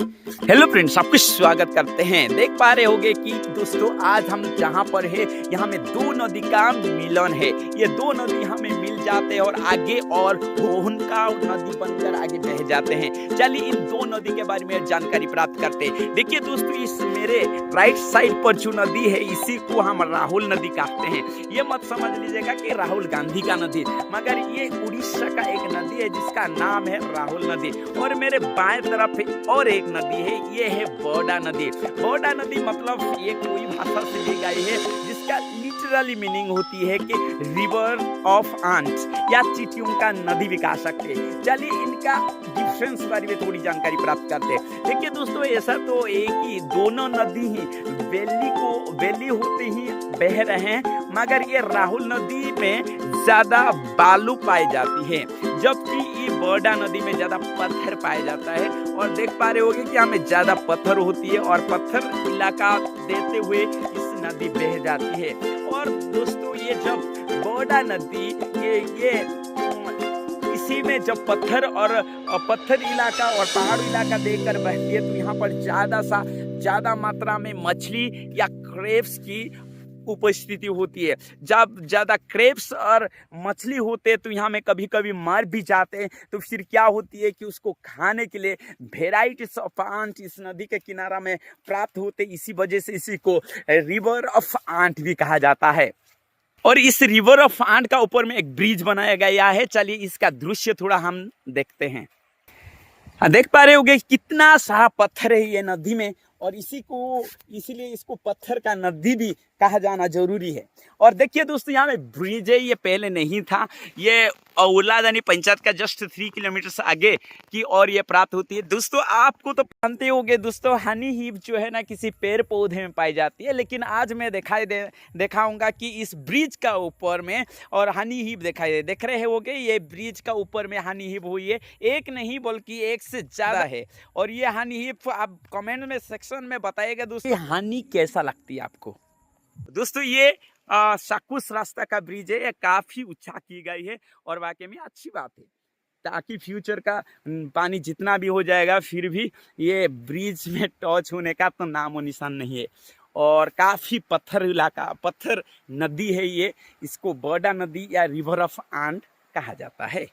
Hello friends, आपका स्वागत करते हैं। देख पा रहे होंगे कि दोस्तों आज हम जहाँ पर है यहाँ में दो नदी का मिलन है। ये दो नदी हमें मिल जाते हैं और आगे और उनका नदी बनकर आगे बह जाते हैं। चलिए इन दो नदी के बारे में जानकारी प्राप्त करते हैं। देखिए दोस्तों, इस मेरे राइट साइड पर जो नदी है इसी को हम राहुल नदी कहते हैं। ये मत समझ लीजिएगा कि राहुल गांधी का नदी, मगर ये उड़ीसा का एक नदी है जिसका नाम है राहुल नदी। और मेरे बाएं तरफ और एक नदी है, ये है बौडा नदी। बौडा नदी मतलब ये कोई भाषा से ली गई है जिसका लिटरली मीनिंग होती है कि रिवर ऑफ आंट्स या चींटियों का नदी भी कह सकते हैं। चलिए इनका डिफरेंस बारे में थोड़ी जानकारी प्राप्त करते हैं। देखिए दोस्तों, ऐसा तो एक ही दोनों नदी ही वैली होते ही बह रहे हैं, मगर ये राहुल नदी में ज्यादा बालू पाई जाती है, जबकि ये बौडा नदी में ज्यादा पत्थर पाया जाता है। और देख पा रहे होंगे कि हमें ज्यादा पत्थर होती है और पत्थर इलाका देते हुए इस नदी बह जाती है। और दोस्तों, ये जब बौडा नदी ये इसी में जब पत्थर और पत्थर इलाका और पहाड़ इलाका देकर बहती है तो यहाँ पर ज्यादा मात्रा में मछली या क्रेब्स की उपस्थिति होती है। जब ज्यादा क्रेब्स और मछली होते हैं तो यहाँ में कभी कभी मर भी जाते हैं। तो फिर क्या होती है कि उसको खाने के लिए वेराइटीज ऑफ आंट इस नदी के किनारा में प्राप्त होते, इसी वजह से इसी को रिवर ऑफ आंट भी कहा जाता है। और इस रिवर ऑफ आंट का ऊपर में एक ब्रिज बनाया गया है। चलिए इसका दृश्य थोड़ा हम देखते हैं। देख पा रहे होंगे कितना सारा पत्थर है ये नदी में, और इसीलिए इसको पत्थर का नदी भी कहा जाना जरूरी है। और देखिए दोस्तों, यहाँ में ब्रिज है, ये पहले नहीं था। ये औलादानी पंचायत का जस्ट 3 किलोमीटर आगे की और ये प्राप्त होती है। दोस्तों आपको तो जानते होंगे दोस्तों, हनी हीप जो है ना किसी पेड़ पौधे में पाई जाती है, लेकिन आज मैं दिखाऊंगा कि इस ब्रिज का ऊपर में और हनी हीप देख रहे होंगे। ये ब्रिज का ऊपर में हनी हीप हुई है, एक नहीं बल्कि एक से ज्यादा है। और ये हनी हीप आप कमेंट में सेक्शन में बताइएगा दोस्तों, हनी कैसा लगती है आपको। दोस्तों ये साकुस रास्ता का ब्रिज है, ये काफी ऊंचा की गई है और वाकई में अच्छी बात है, ताकि फ्यूचर का पानी जितना भी हो जाएगा फिर भी ये ब्रिज में टच होने का तो नामो निशान नहीं है। और काफी पत्थर नदी है ये, इसको बौडा नदी या रिवर ऑफ आंट कहा जाता है।